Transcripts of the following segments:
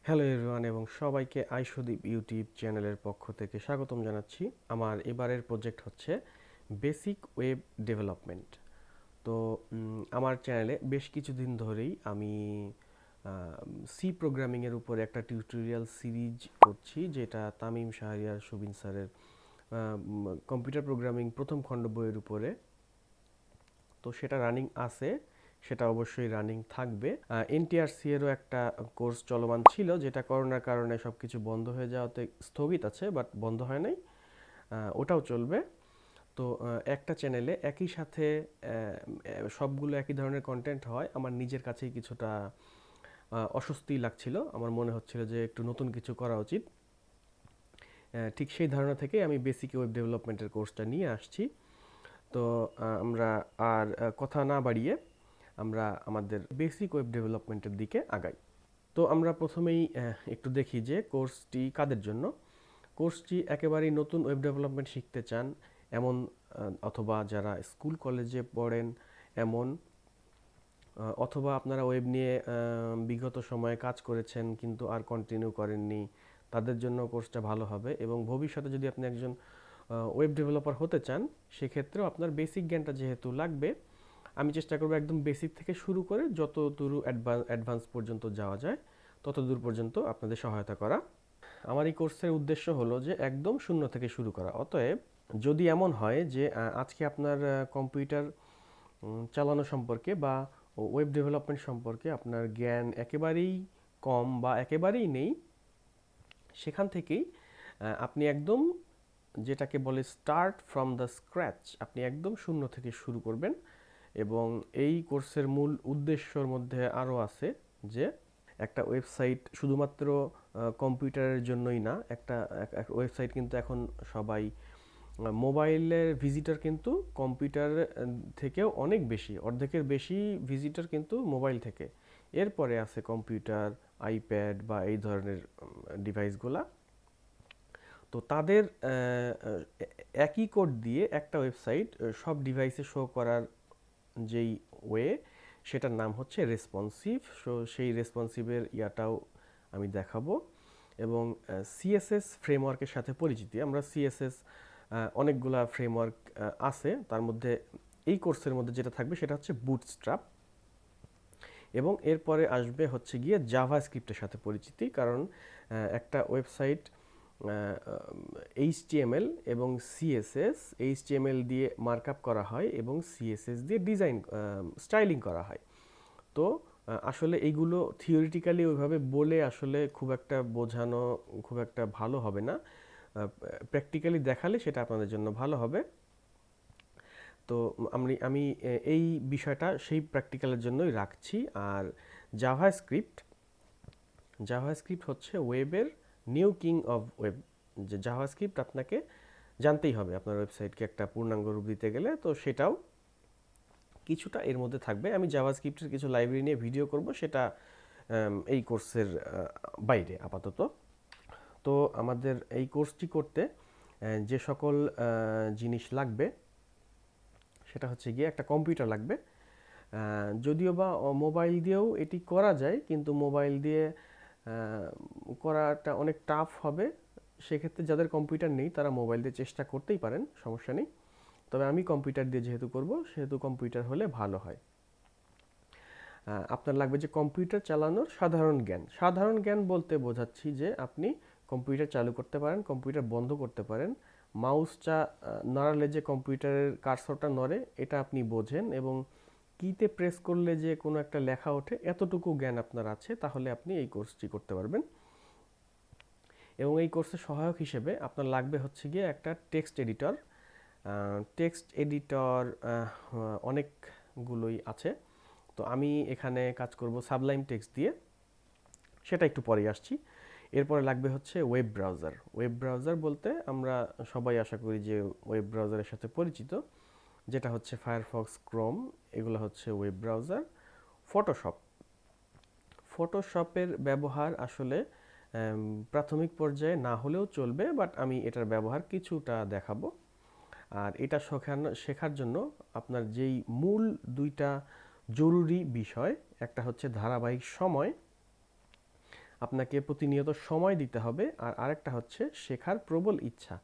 Hello everyone এবং সবাইকে iSudip YouTube চ্যানেলের পক্ষ থেকে স্বাগতম জানাচ্ছি। আমার এবারের প্রজেক্ট হচ্ছে বেসিক ওয়েব ডেভেলপমেন্ট। তো আমার চ্যানেলে বেশ কিছুদিন ধরেই আমি সি প্রোগ্রামিংয়ের উপরে একটা টিউটোরিয়াল সিরিজ করছি, যেটা তামিম শাহরিয়ার সুবিন স্যারের কম্পিউটার প্রোগ্রামিং প্রথম খণ্ড বইয়ের উপরে। তো সেটা রানিং আছে, সেটা অবশ্যই রানিং থাকবে। এনটিআরসি এরও একটা কোর্স চলমান ছিল, যেটা করোনার কারণে সব কিছু বন্ধ হয়ে যাওয়াতে স্থগিত আছে, বাট বন্ধ হয় নাই। ওটাও চলবে। তো একটা চ্যানেলে একই সাথে সবগুলো একই ধরনের কন্টেন্ট হয়, আমার নিজের কাছেই কিছুটা অস্বস্তি লাগছিল। আমার মনে হচ্ছিল যে একটু নতুন কিছু করা উচিত। ঠিক সেই ধারণা থেকে আমি বেসিক ওয়েব ডেভেলপমেন্টের কোর্সটা নিয়ে আসছি। তো আমরা আর কথা না বাড়িয়ে আমরা আমাদের বেসিক ওয়েব ডেভেলপমেন্টের দিকে আগাই। তো আমরা প্রথমেই একটু দেখি যে কোর্সটি কাদের জন্য। কোর্সটি একেবারেই নতুন ওয়েব ডেভেলপমেন্ট শিখতে চান এমন, অথবা যারা স্কুল কলেজে পড়েন এমন, অথবা আপনারা ওয়েব নিয়ে বিগত সময়ে কাজ করেছেন কিন্তু আর কন্টিনিউ করেননি, তাদের জন্য কোর্সটা ভালো হবে। এবং ভবিষ্যতে যদি আপনি একজন ওয়েব ডেভেলপার হতে চান, সেক্ষেত্রেও আপনার বেসিক জ্ঞানটা যেহেতু লাগবে, আমি চেষ্টা করবো একদম বেসিক থেকে শুরু করে যত দূর অ্যাডভান্স পর্যন্ত যাওয়া যায় তত দূর পর্যন্ত আপনাদের সহায়তা করা। আমার এই কোর্সের উদ্দেশ্য হলো যে একদম শূন্য থেকে শুরু করা। অতএব যদি এমন হয় যে আজকে আপনার কম্পিউটার চালানো সম্পর্কে বা ওয়েব ডেভেলপমেন্ট সম্পর্কে আপনার জ্ঞান একেবারেই কম বা একেবারেই নেই, সেখান থেকেই আপনি একদম, যেটাকে বলে স্টার্ট ফ্রম দ্য স্ক্র্যাচ, আপনি একদম শূন্য থেকে শুরু করবেন। এবং এই কোর্সের মূল উদ্দেশ্যর মধ্যে আরও আছে যে একটা ওয়েবসাইট শুধুমাত্র কম্পিউটারের জন্যই না। একটা ওয়েবসাইট কিন্তু এখন সবাই মোবাইলের ভিজিটর কিন্তু কম্পিউটার থেকেও অনেক বেশি, অর্ধেকের বেশি ভিজিটর কিন্তু মোবাইল থেকে। এরপরে আছে কম্পিউটার, আইপ্যাড বা এই ধরনের ডিভাইসগুলা। তো তাদের একই কোড দিয়ে একটা ওয়েবসাইট সব ডিভাইসে শো করার যেই ওয়ে, সেটার নাম হচ্ছে রেসপন্সিভ। সো সেই রেসপন্সিভের ইয়াটাও আমি দেখাবো। এবং সিএসএস ফ্রেমওয়ার্কের সাথে পরিচিতি। আমরা সিএসএস অনেকগুলা ফ্রেমওয়ার্ক আছে, তার মধ্যে এই কোর্সের মধ্যে যেটা থাকবে সেটা হচ্ছে বুটস্ট্র্যাপ। এবং এরপরে আসবে হচ্ছে গিয়ে জাভা স্ক্রিপ্টের সাথে পরিচিতি, কারণ একটা ওয়েবসাইট এইচটিএমএল এবং সিএসএস, এইচটিএমএল দিয়ে মার্কআপ করা হয় এবং সিএসএস দিয়ে ডিজাইন স্টাইলিং করা হয়। তো আসলে এইগুলো থিওরিটিক্যালি ওইভাবে বলে আসলে খুব একটা বোঝানো খুব একটা ভালো হবে না, প্র্যাকটিক্যালি দেখালে সেটা আপনাদের জন্য ভালো হবে। তো আমি এই বিষয়টা সেই প্র্যাকটিক্যালের জন্যই রাখছি। আর জাভাস্ক্রিপ্ট হচ্ছে ওয়েবের নিউ কিং অফ ওয়েব। যে জাভাস্ক্রিপ্ট আপনাকে জানতেই হবে আপনার ওয়েবসাইটকে একটা পূর্ণাঙ্গ রূপ দিতে গেলে, তো সেটাও কিছুটা এর মধ্যে থাকবে। আমি জাভাস্ক্রিপ্টের কিছু লাইব্রেরি নিয়ে ভিডিও করব, সেটা এই কোর্সের বাইরে আপাতত। তো আমাদের এই কোর্সটি করতে যে সকল জিনিস লাগবে সেটা হচ্ছে গিয়ে একটা কম্পিউটার লাগবে। যদিও বা মোবাইল দিয়েও এটি করা যায়, কিন্তু মোবাইল দিয়ে করাটা অনেক টাফ হবে। সেক্ষেত্রে যাদের কম্পিউটার নেই তারা মোবাইল দিয়ে চেষ্টা করতেই পারেন, সমস্যা নেই। তবে আমি কম্পিউটার দিয়ে যেহেতু করব, সেহেতু কম্পিউটার হলে ভালো হয়। আপনার লাগবে যে কম্পিউটার চালানোর সাধারণ জ্ঞান। সাধারণ জ্ঞান বলতে বোঝাচ্ছি যে আপনি কম্পিউটার চালু করতে পারেন, কম্পিউটার বন্ধ করতে পারেন, মাউসটা নাড়ালে যে কম্পিউটারের কার্সরটা নড়ে এটা আপনি বোঝেন, এবং কিতে প্রেস করলে যে কোনো একটা লেখা ওঠে, এতটুকু জ্ঞান আপনার আছে, তাহলে আপনি এই কোর্সটি করতে পারবেন। এবং এই কোর্সের সহায়ক হিসেবে আপনার লাগবে হচ্ছে গিয়ে একটা টেক্সট এডিটর। টেক্সট এডিটর অনেকগুলোই আছে, তো আমি এখানে কাজ করব সাবলাইম টেক্সট দিয়ে, সেটা একটু পরে আসছি। এরপরে লাগবে হচ্ছে ওয়েব ব্রাউজার। ওয়েব ব্রাউজার বলতে আমরা সবাই আশা করি যে ওয়েব ব্রাউজারের সাথে পরিচিত, যেটা হচ্ছে ফায়ারফক্স, ক্রোম, এগুলো হচ্ছে ওয়েব ব্রাউজার। ফটোশপ, ফটোশপের ব্যবহার আসলে প্রাথমিক পর্যায়ে না হলেও চলবে, বাট আমি এটার ব্যবহার কিছুটা দেখাবো। আর এটা শেখার জন্য আপনার যেই মূল দুইটা জরুরি বিষয়, একটা হচ্ছে ধারাবাহিক সময়, আপনাকে প্রতিনিয়ত সময় দিতে হবে, আর আরেকটা হচ্ছে শেখার প্রবল ইচ্ছা।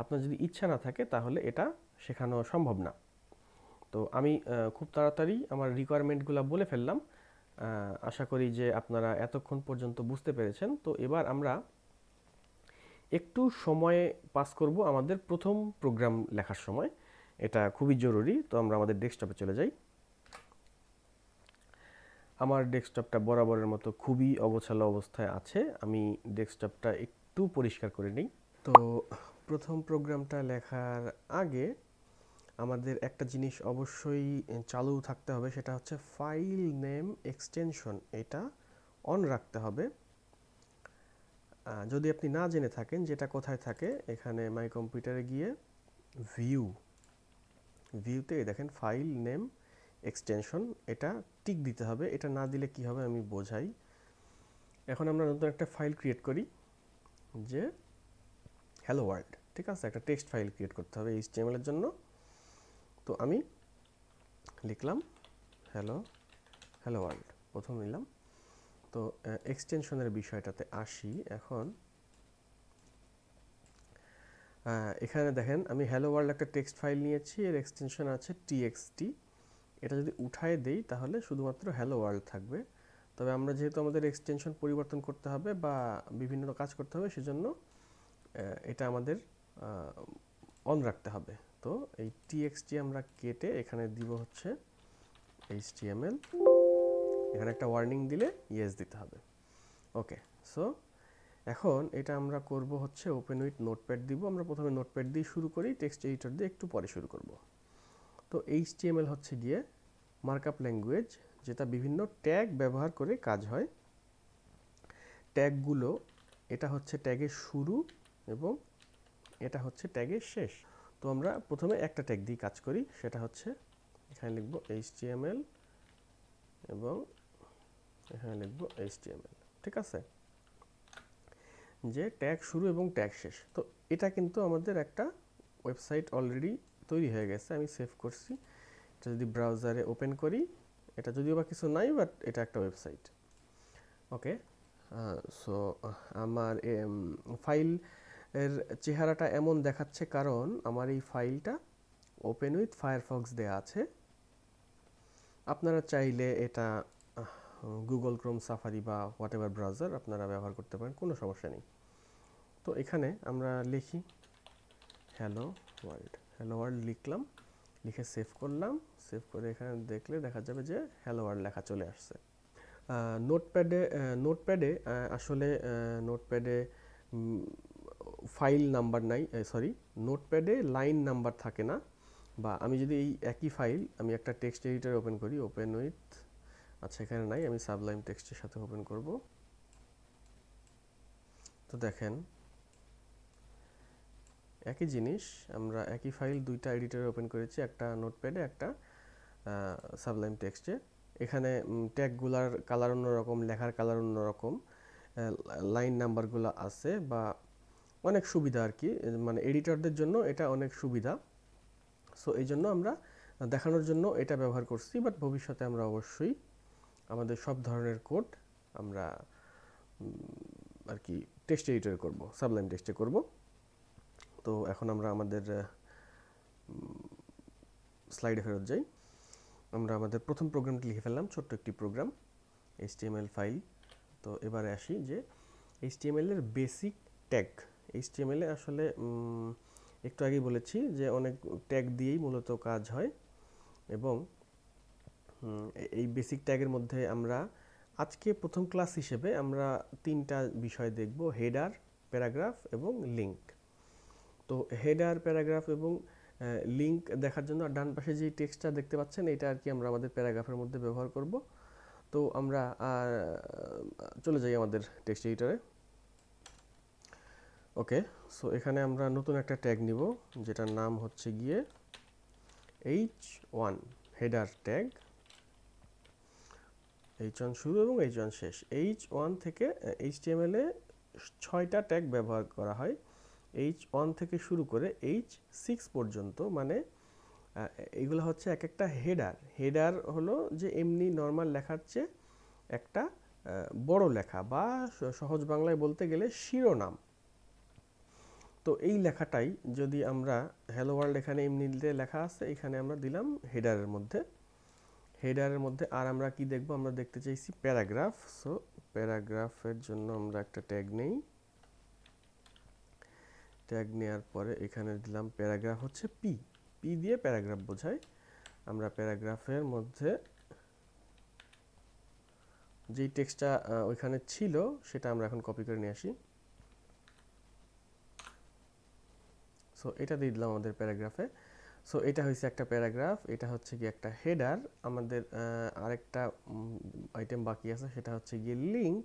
আপনার যদি ইচ্ছা না থাকে তাহলে এটা শেখানো সম্ভব না। তো আমি খুব তাড়াতাড়ি আমার রিকোয়ারমেন্টগুলো বলে ফেললাম। আশা করি যে আপনারা এতক্ষণ পর্যন্ত বুঝতে পেরেছেন। তো এবার আমরা একটু সময় পাস করব আমাদের প্রথম প্রোগ্রাম লেখার সময়। এটা খুবই জরুরি। তো আমরা আমাদের ডেস্কটপে চলে যাই। আমার ডেস্কটপটা বরাবরের মতো খুবই অগোছালো অবস্থায় আছে। আমি ডেস্কটপটা একটু পরিষ্কার করে নিই। তো প্রথম প্রোগ্রামটা লেখার আগে আমাদের একটা জিনিস অবশ্যই চালু থাকতে হবে, সেটা হচ্ছে ফাইল নেম এক্সটেনশন। এটা অন রাখতে হবে। যদি আপনি না জেনে থাকেন যেটা কোথায় থাকে, এখানে মাই কম্পিউটারে গিয়ে ভিউতে দেখেন ফাইল নেম এক্সটেনশন, এটা টিক দিতে হবে। এটা না দিলে কি হবে আমি বোঝাই। এখন আমরা নতুন একটা ফাইল ক্রিয়েট করি, যে হ্যালো ওয়ার্ল্ড। ঠিক আছে, একটা টেক্সট ফাইল ক্রিয়েট করতে হবে HTML এর জন্য। তো আমি লিখলাম হ্যালো ওয়ার্ল্ড, প্রথম নিলাম। তো এক্সটেনশনের বিষয়টাতে আসি এখন। এখানে দেখেন আমি হ্যালো ওয়ার্ল্ড একটা টেক্সট ফাইল নিয়েছি, এর এক্সটেনশন আছে txt। এটা যদি উঠায় দেই তাহলে শুধুমাত্র হ্যালো ওয়ার্ল্ড থাকবে। তবে আমরা যেহেতু আমাদের এক্সটেনশন পরিবর্তন করতে হবে বা বিভিন্ন কাজ করতে হবে, সেজন্য এটা আমাদের অন রাখতে হবে। তো এই txt আমরা কেটে এখানে দিব হচ্ছে HTML। এখানে একটা ওয়ার্নিং দিলে ইয়েস দিতে হবে। ওকে, সো এখন এটা আমরা করব হচ্ছে ওপেন উইথ নোটপ্যাড দিব। আমরা প্রথমে নোটপ্যাড দিয়ে শুরু করি, টেক্সট এডিটর দিয়ে একটু পরে শুরু করব। তো HTML হচ্ছে গিয়ে মার্কআপ ল্যাঙ্গুয়েজ, যেটা বিভিন্ন ট্যাগ ব্যবহার করে কাজ হয়। ট্যাগগুলো, এটা হচ্ছে ট্যাগের শুরু এবং এটা হচ্ছে ট্যাগের শেষ। তো আমরা প্রথমে একটা ট্যাগ দিয়ে কাজ করি, সেটা হচ্ছে এখানে লিখব HTML এবং এখানে লিখব HTML। ঠিক আছে, যে ট্যাগ শুরু এবং ট্যাগ শেষ। তো এটা কিন্তু আমাদের একটা ওয়েবসাইট অলরেডি তৈরি হয়ে গেছে, আমি সেভ করছি। এটা যদি ব্রাউজারে ওপেন করি, এটা যদিও বা কিছু নাই, বাট এটা একটা ওয়েবসাইট। ওকে, সো আমার ফাইল এর চেহারাটা এমন দেখাচ্ছে কারণ আমার এই ফাইলটা ওপেন উইথ ফায়ারফক্স দেয়া আছে। আপনারা চাইলে এটা গুগল ক্রোম, সাফারি বা হোয়াট এভার ব্রাউজার আপনারা ব্যবহার করতে পারেন, কোনো সমস্যা নেই। তো এখানে আমরা লিখি হ্যালো ওয়ার্ল্ড লিখলাম, লিখে সেভ করলাম। সেভ করে এখানে দেখলে দেখা যাবে যে হ্যালো ওয়ার্ল্ড লেখা চলে আসছে। নোটপ্যাডে আসলে নোটপ্যাডে ফাইল নাম্বার নাই, নোটপ্যাডে লাইন নাম্বার থাকে না। বা আমি যদি এই একই ফাইল আমি একটা টেক্সট এডিটর ওপেন করি, ওপেন উইথ, আচ্ছা এখানে নাই, আমি সাবলাইম টেক্সটের সাথে ওপেন করব। তো দেখেন একই জিনিস, আমরা একই ফাইল দুইটা এডিটরে ওপেন করেছি, একটা নোটপ্যাডে, একটা সাবলাইম টেক্সটে। এখানে ট্যাগগুলার কালার অন্যরকম, লেখার কালার অন্যরকম, লাইন নাম্বারগুলো আছে, বা অনেক সুবিধা আর কি, মানে এডিটরদের জন্য এটা অনেক সুবিধা। সো এই জন্য আমরা দেখানোর জন্য এটা ব্যবহার করছি, বাট ভবিষ্যতে আমরা অবশ্যই আমাদের সব ধরনের কোড আমরা আর কি টেক্সট এডিটরে করব, সাবলাইম টেক্সটে করব। তো এখন আমরা আমাদের স্লাইডে ফেরত যাই। আমরা আমাদের প্রথম প্রোগ্রামটি লিখে ফেললাম, ছোট্ট একটি প্রোগ্রাম, HTML ফাইল। তো এবারে আসি যে HTML এর বেসিক ট্যাগ। HTML এ আসলে একটু আগেই বলেছি যে অনেক ট্যাগ দিয়েই মূলত কাজ হয়, এবং এই বেসিক ট্যাগের মধ্যে আমরা আজকে প্রথম ক্লাস হিসেবে আমরা তিনটা বিষয় দেখব: হেডার, প্যারাগ্রাফ এবং লিঙ্ক। তো হেডার, প্যারাগ্রাফ এবং লিঙ্ক দেখার জন্য ডান পাশে যে টেক্সটটা দেখতে পাচ্ছেন, এটা আর কি আমরা আমাদের প্যারাগ্রাফের মধ্যে ব্যবহার করব। তো আমরা চলে যাই আমাদের টেক্সট এডিটরে। ওকে, সো এখানে আমরা নতুন একটা ট্যাগ নিব, যেটার নাম হচ্ছে গিয়ে H1, হেডার ট্যাগ। H1 শুরু এবং H1 শেষ। H1 থেকে HTML এ 6টা ট্যাগ ব্যবহার করা হয়। H1 থেকে শুরু করে H6 পর্যন্ত, মানে এগুলো হচ্ছে এক একটা হেডার। হেডার হলো যে এমনি নর্মাল লেখার চেয়ে একটা বড় লেখা বা সহজ বাংলায় বলতে গেলে শিরোনাম। তো এই লেখাটাই যদি আমরা হ্যালো ওয়ার্ল্ড এখানে এমনিতে লেখা আছে, এখানে আমরা দিলাম হেডারের মধ্যে। আর আমরা কি দেখব, আমরা দেখতে চাইছি প্যারাগ্রাফ। সো প্যারাগ্রাফের জন্য আমরা একটা ট্যাগ নেই, ট্যাগ নেওয়ার পরে এখানে দিলাম প্যারাগ্রাফ হচ্ছে পি দিয়ে প্যারাগ্রাফ বোঝায়। আমরা প্যারাগ্রাফের মধ্যে যেই টেক্সটটা ওইখানে ছিল সেটা আমরা এখন কপি করে নিয়ে আসি। সো এটা দিয়ে দিলাম আমাদের প্যারাগ্রাফে। সো এটা হচ্ছে একটা প্যারাগ্রাফ, এটা হচ্ছে কি একটা হেডার। আমাদের আরেকটা আইটেম বাকি আছে, সেটা হচ্ছে গিয়ে লিঙ্ক।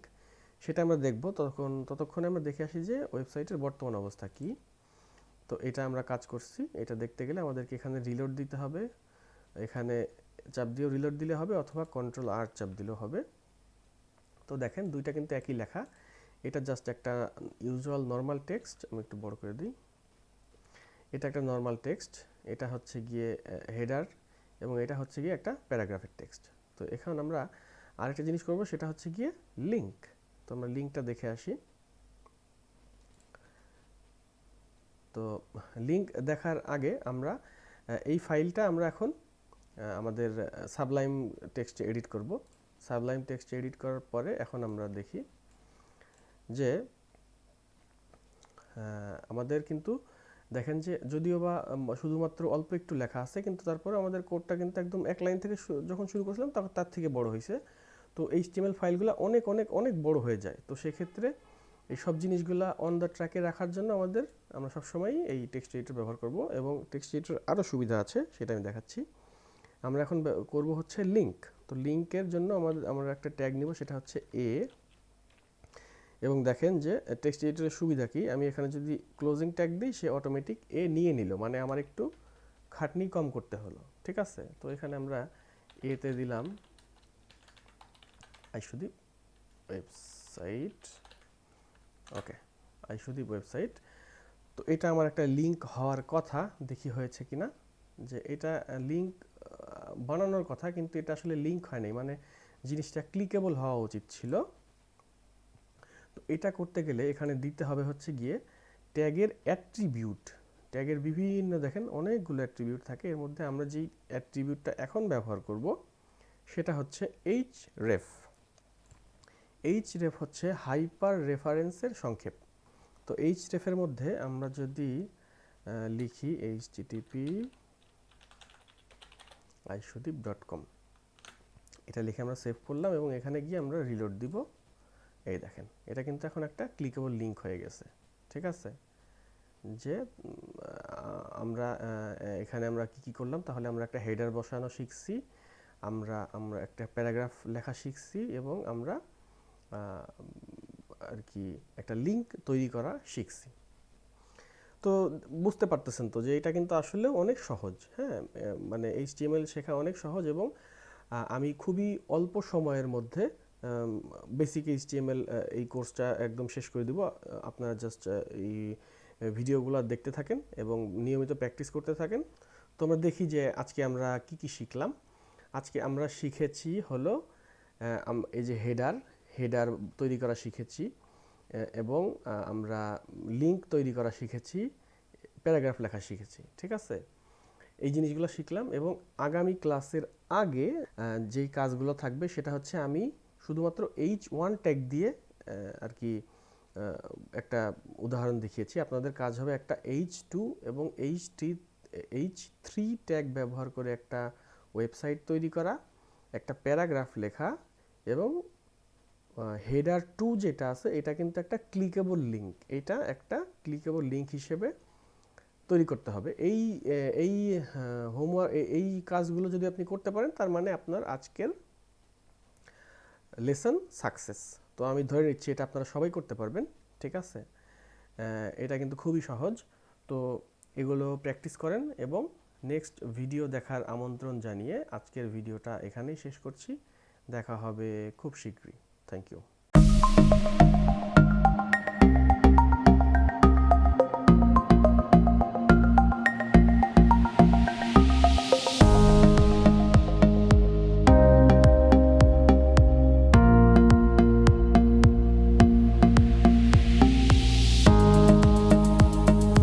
সেটা আমরা দেখব, ততক্ষণে আমরা দেখে আসি যে ওয়েবসাইটের বর্তমান অবস্থা কি। তো এটা আমরা কাজ করছি। এটা দেখতে গেলে আমাদেরকে এখানে রিলোড দিতে হবে, এখানে চাপ দিয়েও রিলোড দিলে হবে, অথবা কন্ট্রোল আর চাপ দিলেও হবে। তো দেখেন দুইটা কিন্তু একই লেখা। এটা জাস্ট একটা ইউজুয়াল নর্মাল টেক্সট। আমি একটু বড় করে দিই। এটা একটা নর্মাল টেক্সট, এটা হচ্ছে গিয়ে হেডার, এবং এটা হচ্ছে গিয়ে একটা প্যারাগ্রাফের টেক্সট। তো এখন আমরা আরেকটা জিনিস করব, সেটা হচ্ছে গিয়ে লিঙ্ক। তো আমরা লিঙ্কটা দেখে আসি। তো লিঙ্ক দেখার আগে আমরা এই ফাইলটা আমরা এখন আমাদের সাবলাইম টেক্সটে এডিট করব। সাবলাইম টেক্সট এডিট করার পরে এখন আমরা দেখি যে আমাদের কিন্তু দেখেন যে যদিও বা শুধুমাত্র অল্প একটু লেখা আছে, কিন্তু তারপরে আমাদের কোডটা কিন্তু একদম এক লাইন থেকে যখন শুরু করছিলাম তখন তার থেকে বড় হয়েছে। তো HTML ফাইলগুলো অনেক অনেক অনেক বড় হয়ে যায়। তো সেক্ষেত্রে এই সব জিনিসগুলো অন দ্য ট্র্যাকে রাখার জন্য আমরা সবসময়ই এই টেক্সট এডিটর ব্যবহার করব, এবং টেক্সট এডিটর আরও সুবিধা আছে, সেটা আমি দেখাচ্ছি। আমরা এখন করব হচ্ছে লিঙ্ক। তো লিঙ্কের জন্য আমরা একটা ট্যাগ নিব, সেটা হচ্ছে এ। এবং দেখেন যে টেক্সট এডিটরের সুবিধা কি, আমি এখানে যদি ক্লোজিং ট্যাগ দিই সে অটোমেটিক এ নিয়ে নিল, মানে আমার একটু খাটনি কম করতে হলো। ঠিক আছে, তো এখানে আমরা এতে দিলাম iSudip ওয়েবসাইট। ওকে, iSudip ওয়েবসাইট। তো এটা আমার একটা লিঙ্ক হওয়ার কথা, দেখি হয়েছে কিনা। যে এটা লিঙ্ক বানানোর কথা, কিন্তু এটা আসলে লিঙ্ক হয় নাই, মানে জিনিসটা ক্লিকেবল হওয়া উচিত ছিল। তো এটা করতে গেলে এখানে দিতে হবে হচ্ছে গিয়ে ট্যাগের অ্যাট্রিবিউট। ট্যাগের বিভিন্ন দেখেন অনেকগুলো অ্যাট্রিবিউট থাকে, এর মধ্যে আমরা যেই অ্যাট্রিবিউটটা এখন ব্যবহার করব সেটা হচ্ছে href। href হচ্ছে হাইপার রেফারেন্সের সংক্ষেপ। তো href এর মধ্যে আমরা যদি লিখি http isudip.com, এটা লিখে আমরা সেভ করলাম, এবং এখানে গিয়ে আমরা রিলোড দিব। এই দেখেন এটা কিন্তু এখন একটা ক্লিকেবল লিঙ্ক হয়ে গেছে। ঠিক আছে, যে আমরা এখানে আমরা কি করলাম, তাহলে আমরা একটা হেডার বসানো শিখছি, আমরা একটা প্যারাগ্রাফ লেখা শিখছি, এবং আমরা আর কি একটা লিঙ্ক তৈরি করা শিখছি। তো বুঝতে পারতেছেন তো যে এটা কিন্তু আসলে অনেক সহজ। হ্যাঁ, মানে HTML শেখা অনেক সহজ, এবং আমি খুবই অল্প সময়ের মধ্যে বেসিক HTML এই কোর্সটা একদম শেষ করে দিব। আপনারা জাস্ট এই ভিডিওগুলো দেখতে থাকেন এবং নিয়মিত প্র্যাকটিস করতে থাকেন। তো আমরা দেখি যে আজকে আমরা কি শিখলাম। আজকে আমরা শিখেছি হলো এই যে হেডার তৈরি করা শিখেছি, এবং আমরা লিঙ্ক তৈরি করা শিখেছি, প্যারাগ্রাফ লেখা শিখেছি। ঠিক আছে, এই জিনিসগুলো শিখলাম, এবং আগামী ক্লাসের আগে যেই কাজগুলো থাকবে সেটা হচ্ছে আমি শুধুমাত্র h1 ট্যাগ দিয়ে আর কি একটা উদাহরণ দেখিয়েছি। আপনাদের কাজ হবে একটা h2 এবং h3 ট্যাগ ব্যবহার করে একটা ওয়েবসাইট তৈরি করা, একটা প্যারাগ্রাফ লেখা, এবং হেডার 2 যেটা আছে এটা কিন্তু একটা ক্লিকেবল লিঙ্ক। এটা একটা ক্লিকেবল লিঙ্ক হিসেবে তৈরি করতে হবে। এই হোমওয়ার্ক, এই কাজগুলো যদি আপনি করতে পারেন, তার মানে আপনার আজকের লেসন সাকসেস। তো আমি ধরে নিচ্ছি এটা আপনারা সবাই করতে পারবেন। ঠিক আছে, এটা কিন্তু খুবই সহজ। তো এগুলো প্র্যাকটিস করেন, এবং নেক্সট ভিডিও দেখার আমন্ত্রণ জানিয়ে আজকের ভিডিওটা এখানেই শেষ করছি। দেখা হবে খুব শীঘ্রই। Thank you.